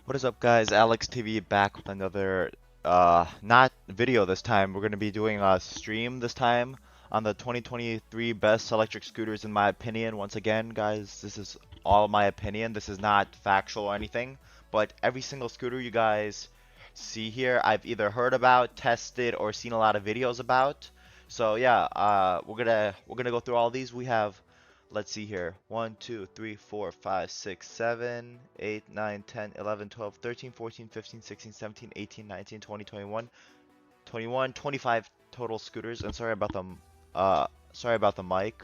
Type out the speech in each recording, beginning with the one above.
What is up, guys? AlexTV back with another not video this time. We're going to be doing a stream this time on the 2023 best electric scooters in my opinion. Once again, guys, this is all my opinion. This is not factual or anything, but every single scooter you guys see here, I've either heard about, tested, or seen a lot of videos about. So yeah, we're gonna go through all these. We have, let's see here, 1, 2, 3, 4, 5, 6, 7, 8, 9, 10, 11, 12, 13, 14, 15, 16, 17, 18, 19, 20, 21, 21, 25 total scooters. And sorry about the mic.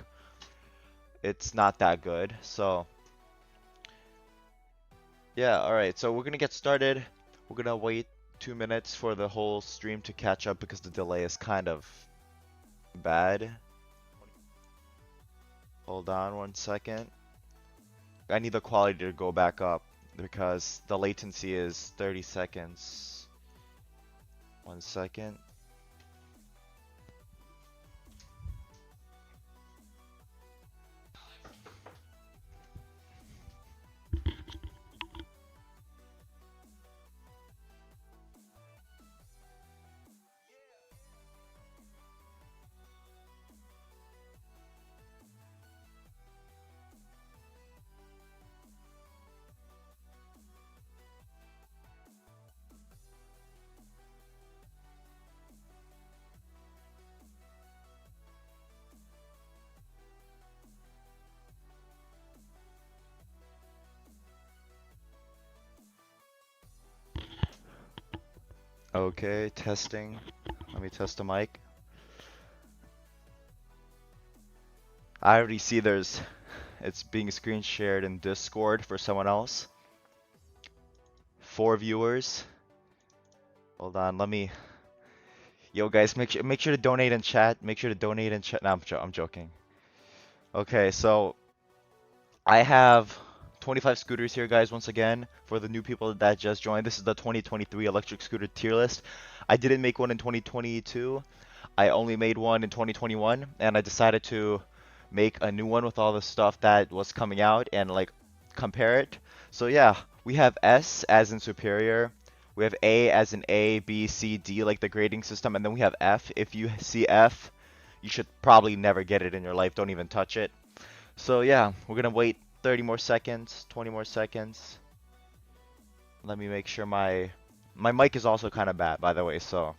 It's not that good. So yeah, all right. So we're gonna get started. We're gonna wait 2 minutes for the whole stream to catch up because the delay is kind of bad. Hold on 1 second. I need the quality to go back up because the latency is 30 seconds. 1 second. Okay, testing. Let me test the mic. I already see it's being screen shared in Discord for someone else. 4 viewers. Hold on, Yo guys, make sure to donate in chat. Make sure to donate in chat. No, I'm joking. Okay, so I have 25 scooters here, guys, once again, for the new people that just joined. This is the 2023 electric scooter tier list. I didn't make one in 2022. I only made one in 2021, and I decided to make a new one with all the stuff that was coming out and like compare it. So yeah, we have S as in superior. We have A as in A, B, C, D, like the grading system, and then we have F. If you see F, you should probably never get it in your life. Don't even touch it. So yeah, we're gonna wait 30 more seconds, 20 more seconds. Let me make sure my mic is also kind of bad, by the way, so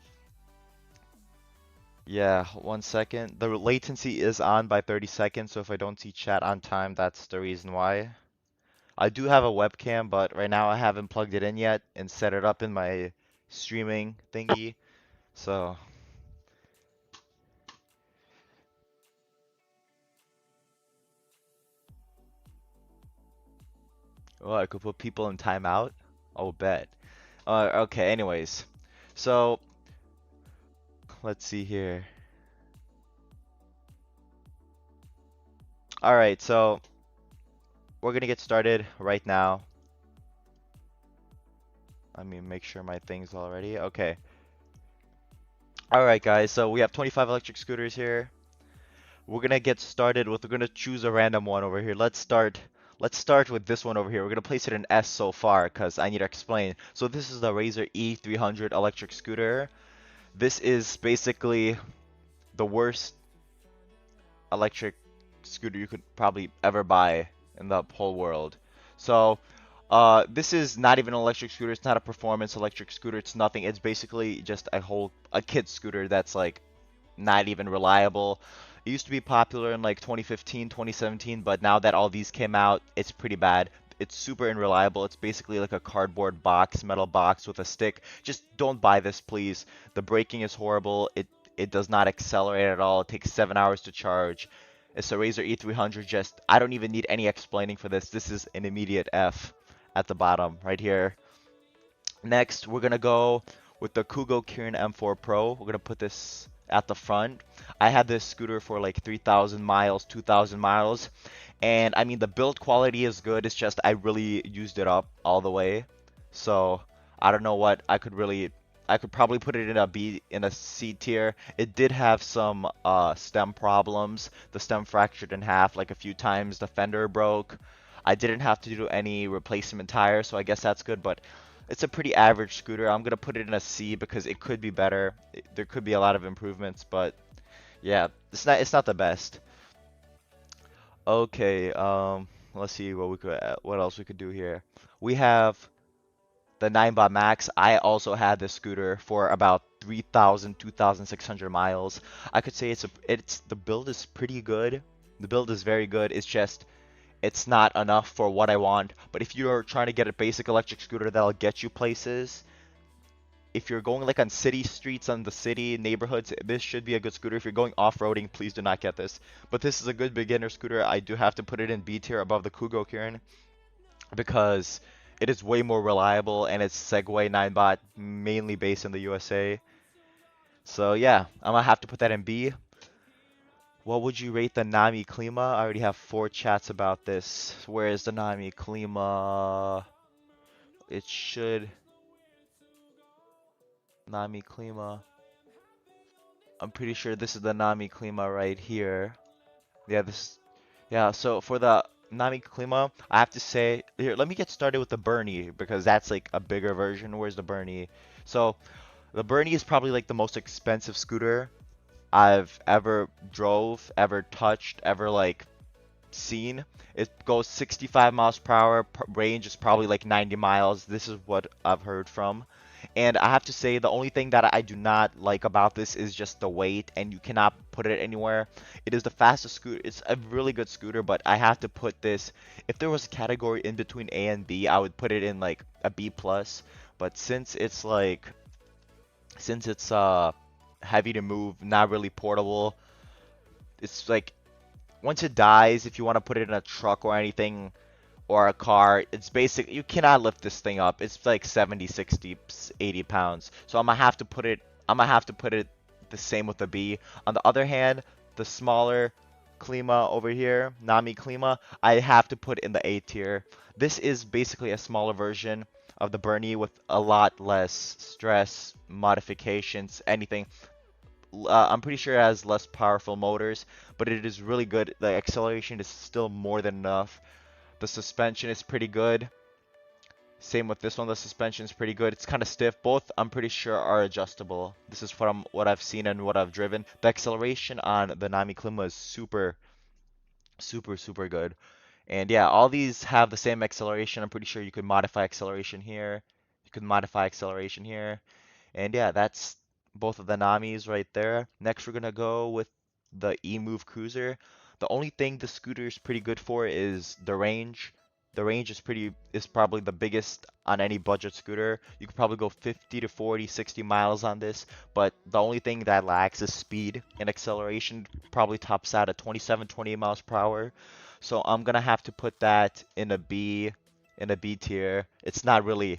yeah, 1 second. The latency is on by 30 seconds, so if I don't see chat on time, that's the reason why. I do have a webcam, but right now I haven't plugged it in yet and set it up in my streaming thingy. So, oh, I could put people in timeout. Oh, bet. Okay, anyways. So, let's see here. All right, so we're gonna get started right now. Let me make sure my thing's all ready. Okay. All right, guys. So we have 25 electric scooters here. We're gonna get started with. We're gonna choose a random one over here. Let's start. Let's start with this one over here. We're gonna place it in S so far because I need to explain. So this is the Razor E300 electric scooter. This is basically the worst electric scooter you could probably ever buy in the whole world. So, this is not even an electric scooter. It's not a performance electric scooter. It's nothing. It's basically just a kid scooter that's like not even reliable. It used to be popular in like 2015, 2017, but now that all these came out, it's pretty bad. It's super unreliable. It's basically like a cardboard box, metal box with a stick. Just don't buy this, please. The braking is horrible. It does not accelerate at all. It takes 7 hours to charge. It's a Razer E300. Just I don't even need any explaining for this. This is an immediate F at the bottom right here. Next, we're gonna go with the Kugo Kirin M4 Pro. We're gonna put this at the front. I had this scooter for like 3,000 miles, 2,000 miles, and I mean the build quality is good. It's just I really used it up all the way. So I don't know what I could probably put it in a B in a C tier. It did have some stem problems. The stem fractured in half like a few times. The fender broke. I didn't have to do any replacement tires, so I guess that's good, but It's a pretty average scooter. I'm gonna put it in a C because it could be better. There could be a lot of improvements, but yeah, it's not the best. Okay, let's see what else we could do here. We have the 9 Max. I also had this scooter for about 3,000, 2,600 miles. I could say it's the build is pretty good. The build is very good. It's just it's not enough for what I want. But if you're trying to get a basic electric scooter that'll get you places, if you're going like on city streets on the city neighborhoods, this should be a good scooter. If you're going off-roading, please do not get this. But this is a good beginner scooter. I do have to put it in B tier above the Kugo Kirin because it is way more reliable and it's Segway 9 mainly based in the USA. So yeah, I'm gonna have to put that in B. What would you rate the Nami Klima? I already have 4 chats about this. Where is the Nami Klima? It should Nami Klima. I'm pretty sure this is the Nami Klima right here. Yeah, so for the Nami Klima, I have to say here, let me get started with the Bernie because that's like a bigger version. Where's the Bernie? So the Bernie is probably like the most expensive scooter I've ever drove, ever touched, ever like seen. It goes 65 miles per hour, range is probably like 90 miles. This is what I've heard from. And I have to say the only thing that I do not like about this is just the weight, and you cannot put it anywhere. It is the fastest scooter. It's a really good scooter, but I have to put this, if there was a category in between A and B, I would put it in like a B plus. But since it's heavy to move, not really portable, it's like once it dies, if you want to put it in a truck or anything or a car, it's basic. You cannot lift this thing up. It's like 70, 60, 80 pounds. So I'm gonna have to put it the same with the B. On the other hand, the smaller Klima over here, Nami Klima, I have to put in the A tier. This is basically a smaller version of the Bernie with a lot less stress, modifications, anything. I'm pretty sure it has less powerful motors, but it is really good. The acceleration is still more than enough. The suspension is pretty good. Same with this one, the suspension is pretty good. It's kind of stiff. Both, I'm pretty sure, are adjustable. This is from what I've seen and what I've driven. The acceleration on the Nami Klima is super, super, super good. And yeah, all these have the same acceleration. I'm pretty sure you could modify acceleration here. You could modify acceleration here. And yeah, that's both of the Namis right there. Next, we're gonna go with the E-Move Cruiser. The only thing the scooter is pretty good for is the range. The range is probably the biggest on any budget scooter. You could probably go 50 to 40, 60 miles on this, but the only thing that lacks is speed and acceleration. Probably tops out at 27, 28 miles per hour. So I'm gonna have to put that in a B tier. It's not really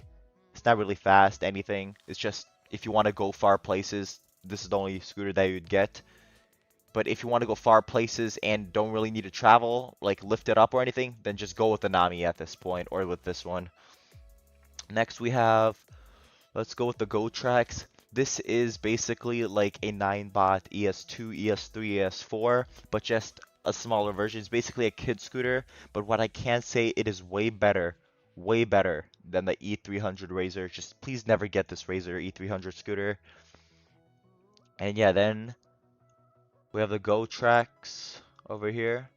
fast, anything. It's just if you want to go far places, this is the only scooter that you'd get. But if you want to go far places and don't really need to travel, like lift it up or anything, then just go with the Nami at this point or with this one. Next let's go with the Go Tracks. This is basically like a 9-bot ES2, ES3, ES4, but just a smaller version. It's basically a kid scooter, but what I can say, it is way better than the E300 Razor. Just please never get this Razor E300 scooter. And yeah, then we have the Go Tracks over here.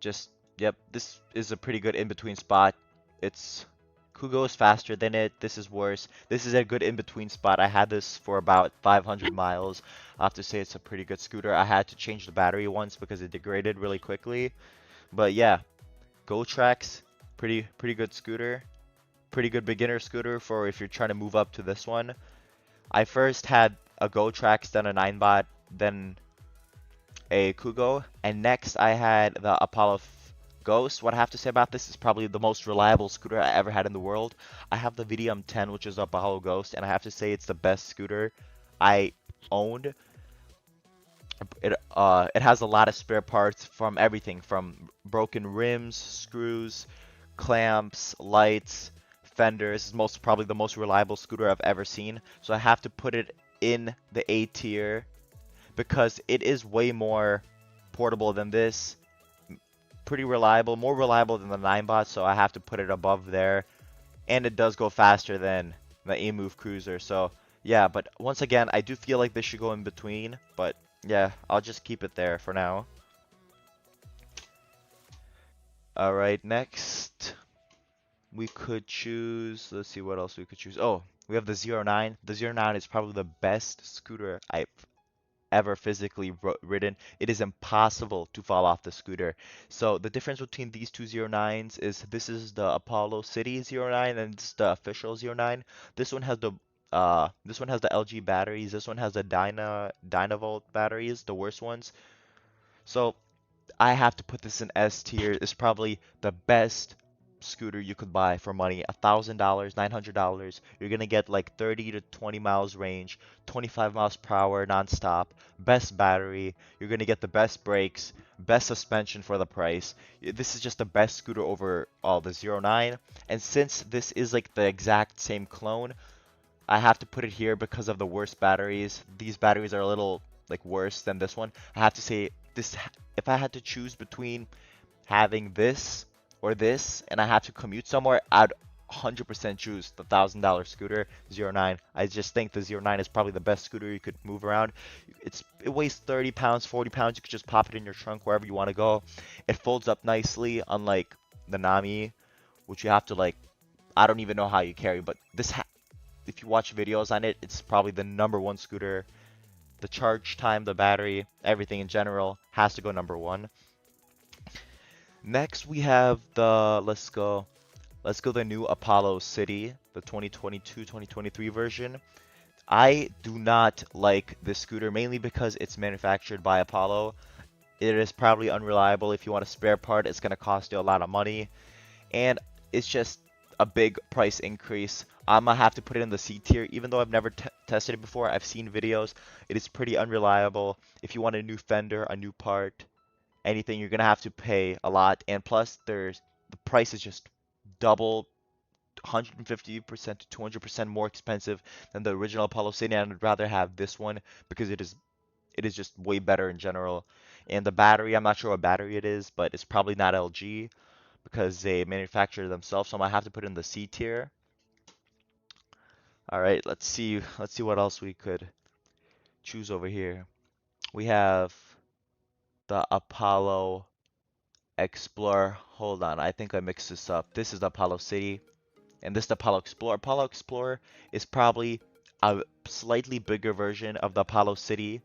Just, yep, this is a pretty good in-between spot. Kugo is faster than it. This is worse. This is a good in-between spot. I had this for about 500 miles. I have to say it's a pretty good scooter. I had to change the battery once because it degraded really quickly. But yeah, Go Tracks, pretty good scooter. Pretty good beginner scooter for if you're trying to move up to this one. I first had a Go Tracks, then a 9-bot, then a Kugo, and next I had the Apollo Ghost. What I have to say about this is probably the most reliable scooter I ever had in the world. I have the VDM10, which is a Apollo Ghost, and I have to say it's the best scooter I owned. It has a lot of spare parts from everything from broken rims, screws, clamps, lights, fenders. It's probably the most reliable scooter I've ever seen. So I have to put it in the A tier because it is way more portable than this. Pretty reliable, more reliable than the 9-bot, so I have to put it above there. and it does go faster than the A-Move Cruiser. So yeah, but once again, I do feel like this should go in between, but yeah, I'll just keep it there for now. All right, next we could choose, let's see what else we could choose. Oh, we have the 09. The 09 is probably the best scooter I've ever physically ridden. It is impossible to fall off the scooter. So the difference between these two 09s is this is the Apollo City 09 and this is the official 09. This one has the LG batteries. This one has the Dynavolt batteries, the worst ones. So I have to put this in S tier. It's probably the best scooter you could buy for money. $1,000, $900. You're gonna get like 30 to 20 miles range, 25 miles per hour nonstop, best battery. You're gonna get the best brakes, best suspension for the price. This is just the best scooter over all the 09. And since this is like the exact same clone, I have to put it here because of the worst batteries. These batteries are a little like worse than this one. I have to say this, if I had to choose between having this or this and I have to commute somewhere, I'd 100% choose the $1,000 scooter 09. I just think the 09 is probably the best scooter you could move around. It weighs 30 pounds, 40 pounds. You could just pop it in your trunk wherever you want to go. It folds up nicely, unlike the Nami, which you have to like, I don't even know how you carry, but if you watch videos on it, it's probably the #1 scooter. The charge time, the battery, everything in general has to go #1. Next we have the let's go the new Apollo City, the 2022-2023 version. I do not like this scooter mainly because it's manufactured by Apollo. It is probably unreliable. If you want a spare part, it's going to cost you a lot of money. And it's just a big price increase. I'm gonna have to put it in the C tier, even though I've never tested it before. I've seen videos. It is pretty unreliable. If you want a new fender, a new part, anything, you're gonna have to pay a lot. And plus, the price is just double, 150% to 200% more expensive than the original Apollo City. And I'd rather have this one because it is just way better in general. And the battery, I'm not sure what battery it is, but it's probably not LG because they manufacture themselves. So I'm gonna have to put it in the C tier. All right, let's see what else we could choose over here. We have the Apollo Explorer. Hold on, I think I mixed this up. This is the Apollo City, and this is the Apollo Explorer. Apollo Explorer is probably a slightly bigger version of the Apollo City.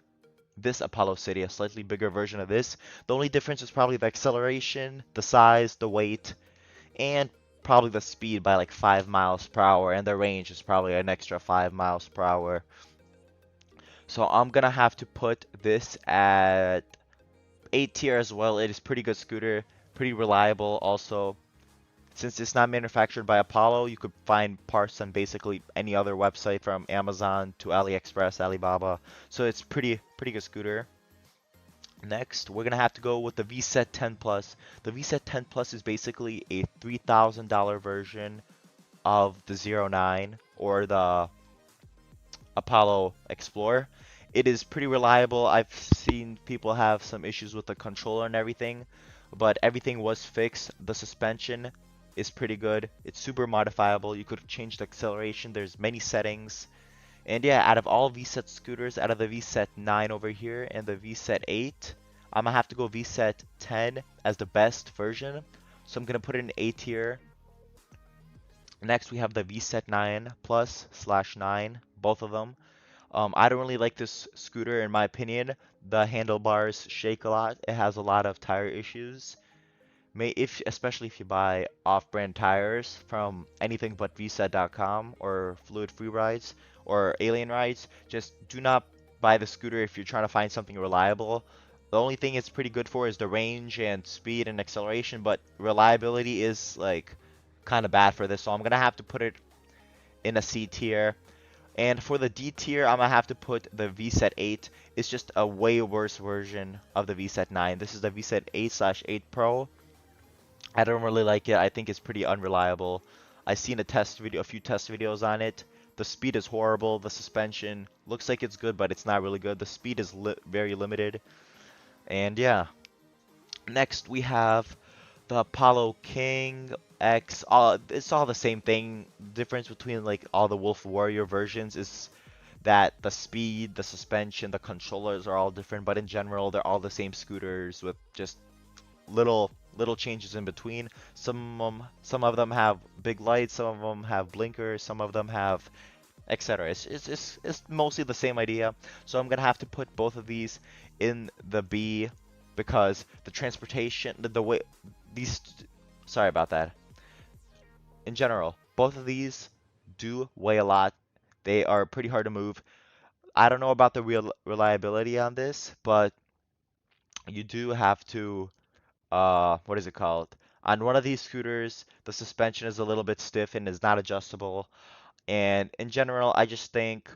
This Apollo City, a slightly bigger version of this. The only difference is probably the acceleration, the size, the weight, and probably the speed by like 5 miles per hour, and the range is probably an extra 5 miles per hour. So I'm gonna have to put this at A tier as well. It is pretty good scooter, pretty reliable also. Since it's not manufactured by Apollo, you could find parts on basically any other website from Amazon to AliExpress, Alibaba. So it's pretty good scooter. Next, we're gonna have to go with the VSET 10 Plus. The VSET 10 Plus is basically a $3,000 version of the 09 or the Apollo Explorer. It is pretty reliable. I've seen people have some issues with the controller and everything, but everything was fixed. The suspension is pretty good. It's super modifiable. You could change the acceleration. There's many settings. And yeah, out of all VSET scooters, out of the VSET 9 over here and the VSET 8, I'm gonna have to go VSET 10 as the best version. So I'm gonna put it in A tier. Next, we have the VSET 9 Plus / 9, both of them. I don't really like this scooter in my opinion. The handlebars shake a lot. It has a lot of tire issues. Especially if you buy off-brand tires from anything but vset.com or Fluid Free Rides or Alien Rides, just do not buy the scooter if you're trying to find something reliable. The only thing it's pretty good for is the range and speed and acceleration, but reliability is like kind of bad for this, so I'm gonna have to put it in a C tier. And for the D tier, I'm gonna have to put the VSET 8. It's just a way worse version of the VSET 9. This is the VSET 8/8 Pro. I don't really like it. I think it's pretty unreliable. I've seen a few test videos on it. The speed is horrible. The suspension looks like it's good, but it's not really good. The speed is very limited. And yeah. Next we have the Apollo King X, all it's all the same thing. Difference between like all the Wolf Warrior versions is that the speed, the suspension, the controllers are all different, but in general they're all the same scooters with just little changes in between. Some of them have big lights, some of them have blinkers, some of them have etc. It's mostly the same idea. So I'm gonna have to put both of these in the B because the transportation, the way these, sorry about that. In general, both of these do weigh a lot. They are pretty hard to move. I don't know about the real reliability on this, but you do have to what is it called? On one of these scooters, the suspension is a little bit stiff and is not adjustable. And in general, I just think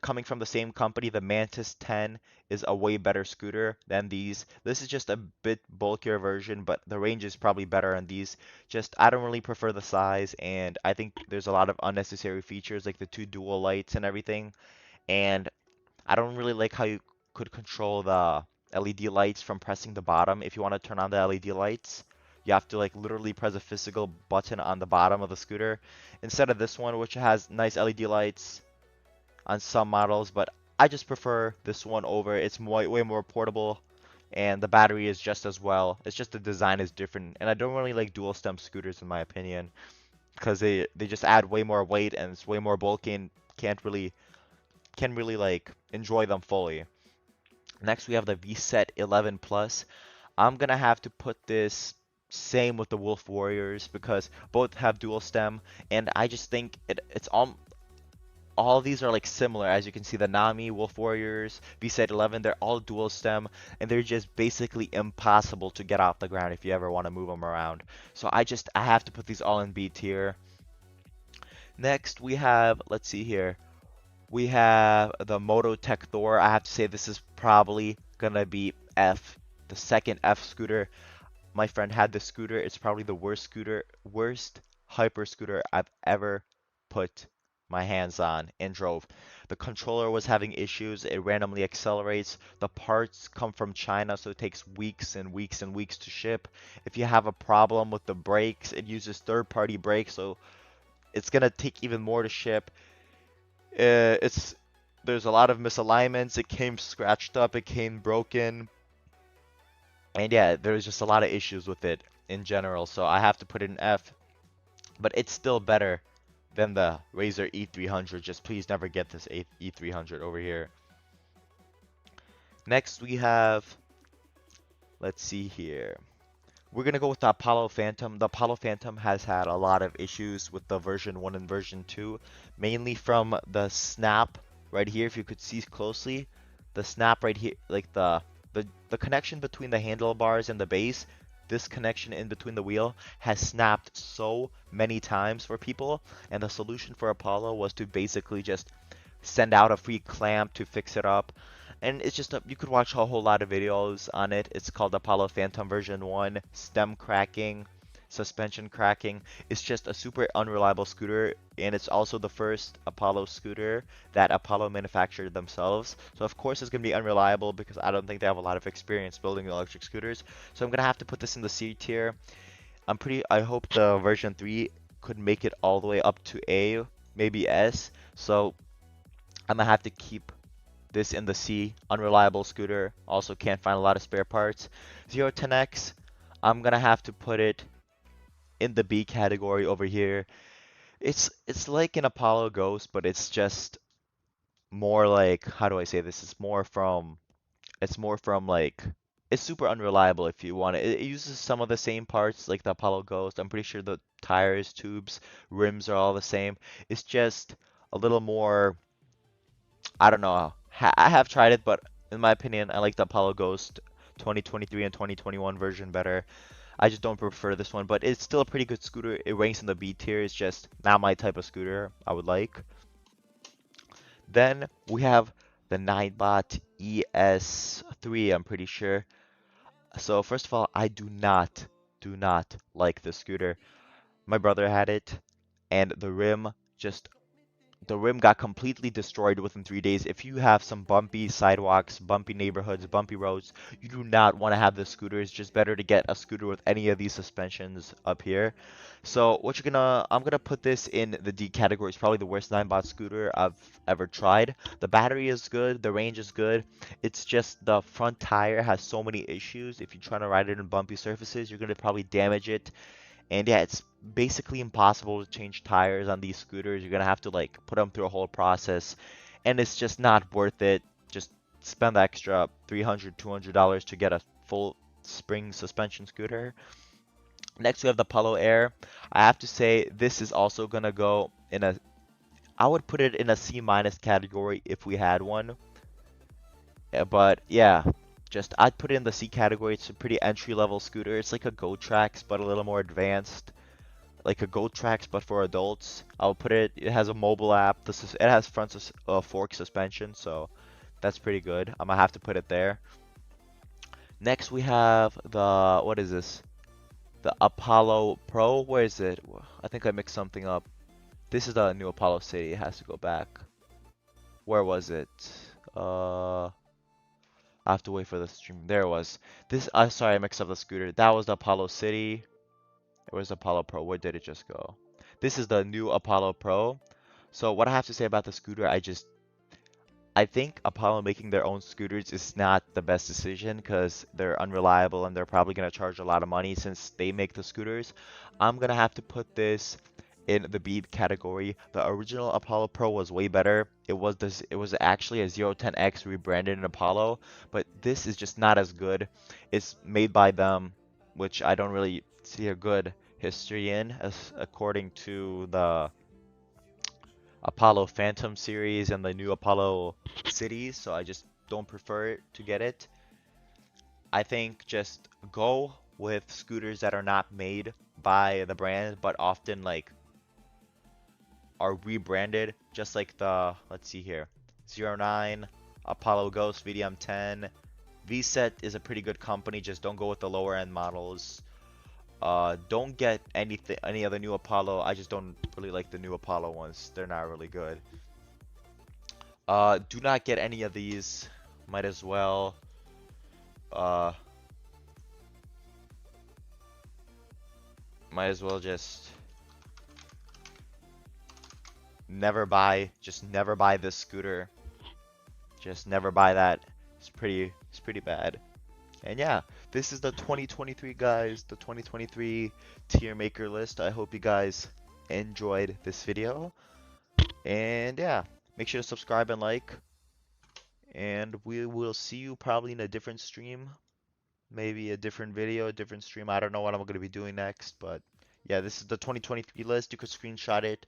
coming from the same company, the Mantis 10 is a way better scooter than these. This is just a bit bulkier version, but the range is probably better on these. Just I don't really prefer the size, and I think there's a lot of unnecessary features like the two dual lights and everything. And I don't really like how you could control the LED lights from pressing the bottom. If you want to turn on the LED lights, you have to like literally press a physical button on the bottom of the scooter instead of this one, which has nice LED lights on some models, but I just prefer this one over. It's way more portable, and the battery is just as well. It's just the design is different, and I don't really like dual stem scooters in my opinion because they just add way more weight and it's way more bulky and can't really like enjoy them fully. Next, we have the VSET 11 Plus. I'm gonna have to put this same with the Wolf Warriors because both have dual stem, and I just think it's all these are like similar. As you can see, the Nami, Wolf Warriors, VSET 11, they're all dual stem, and they're just basically impossible to get off the ground if you ever want to move them around. So I have to put these all in B tier. Next, we have, let's see here. We have the Mototech Thor. I have to say this is probably gonna be F, the second F scooter. My friend had this scooter. It's probably the worst hyper scooter I've ever put my hands on and drove. The controller was having issues. It randomly accelerates. The parts come from China, so it takes weeks and weeks and weeks to ship. If you have a problem with the brakes, it uses third-party brakes, so it's gonna take even more to ship. It's There's a lot of misalignments. It came scratched up. It came broken. And yeah, there's just a lot of issues with it in general, so I have to put it in F. But it's still better than the Razer E300. Just please never get this E300 over here. Next we have, let's see here. We're gonna go with the Apollo Phantom. The Apollo Phantom has had a lot of issues with the version 1 and version 2, mainly from the snap right here. If you could see closely, the snap right here, like the connection between the handlebars and the base, this connection in between the wheel has snapped so many times for people, and the solution for Apollo was to basically just send out a free clamp to fix it up. And it's just you could watch a whole lot of videos on it. It's called Apollo Phantom version 1, stem cracking, suspension cracking. It's just a super unreliable scooter, and it's also the first Apollo scooter that Apollo manufactured themselves. So of course it's going to be unreliable because I don't think they have a lot of experience building electric scooters. So I'm going to have to put this in the C tier. I hope the version 3 could make it all the way up to A, maybe S. So I'm gonna have to keep this in the C. Unreliable scooter. Also can't find a lot of spare parts. 010X, I'm gonna have to put it in the B category over here. It's like an Apollo Ghost, but it's just more like, how do I say this? It's more from like, it's super unreliable if you want it. It uses some of the same parts like the Apollo Ghost. I'm pretty sure the tires, tubes, rims are all the same. It's just a little more, I don't know. I have tried it, but in my opinion, I like the Apollo Ghost 2023 and 2021 version better. I just don't prefer this one, but it's still a pretty good scooter. It ranks in the B tier. It's just not my type of scooter I would like. Then we have the Ninebot ES3, I'm pretty sure. So first of all, I do not like this scooter. My brother had it, and the rim just the rim got completely destroyed within 3 days. If you have some bumpy sidewalks, bumpy neighborhoods, bumpy roads, you do not want to have the scooter. It's just better to get a scooter with any of these suspensions up here. So I'm gonna put this in the D category. It's probably the worst 9-bot scooter I've ever tried. The battery is good, the range is good. It's just the front tire has so many issues. If you're trying to ride it in bumpy surfaces, you're gonna probably damage it. And yeah, it's basically impossible to change tires on these scooters. You're gonna have to like put them through a whole process, and it's just not worth it. Just spend the extra $300, $200 to get a full spring suspension scooter. Next, we have the Polo Air. I have to say, this is also gonna go in a, I would put it in a C minus category if we had one. But yeah, just I'd put it in the C category. It's a pretty entry level scooter. It's like a Go Tracks, but a little more advanced, like a Go Tracks but for adults. I'll put it. It has a mobile app. It has fork suspension, so that's pretty good. I'm gonna have to put it there. Next we have the what is this? The Apollo Pro. Where is it? I think I mixed something up. This is the new Apollo City. It has to go back. Where was it? I have to wait for the stream. There it was. This. Sorry, I mixed up the scooter. That was the Apollo City. Where's Apollo Pro? Where did it just go? This is the new Apollo Pro. So what I have to say about the scooter, I think Apollo making their own scooters is not the best decision because they're unreliable and they're probably going to charge a lot of money since they make the scooters. I'm going to have to put this in the B category. The original Apollo Pro was way better. It was actually a 010X rebranded in Apollo, but this is just not as good. It's made by them, which I don't really see a good history in as according to the Apollo Phantom series and the new Apollo cities, so I just don't prefer it to get it. I think just go with scooters that are not made by the brand, but often like are rebranded, just like the, let's see here, 09, Apollo Ghost, VDM10. VSET is a pretty good company, just don't go with the lower end models. Don't get any other new Apollo. I just don't really like the new Apollo ones. They're not really good. Do not get any of these. Might as well. Uh, might as well just just never buy this scooter. Just never buy that. It's pretty bad. And yeah, this is the 2023 guys, the 2023 tier maker list. I hope you guys enjoyed this video. And yeah, make sure to subscribe and like. And we will see you probably in a different stream. Maybe a different video, a different stream. I don't know what I'm going to be doing next, but yeah, this is the 2023 list. You could screenshot it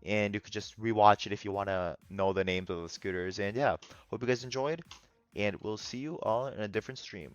and you could just rewatch it if you want to know the names of the scooters. And yeah, hope you guys enjoyed, and we'll see you all in a different stream.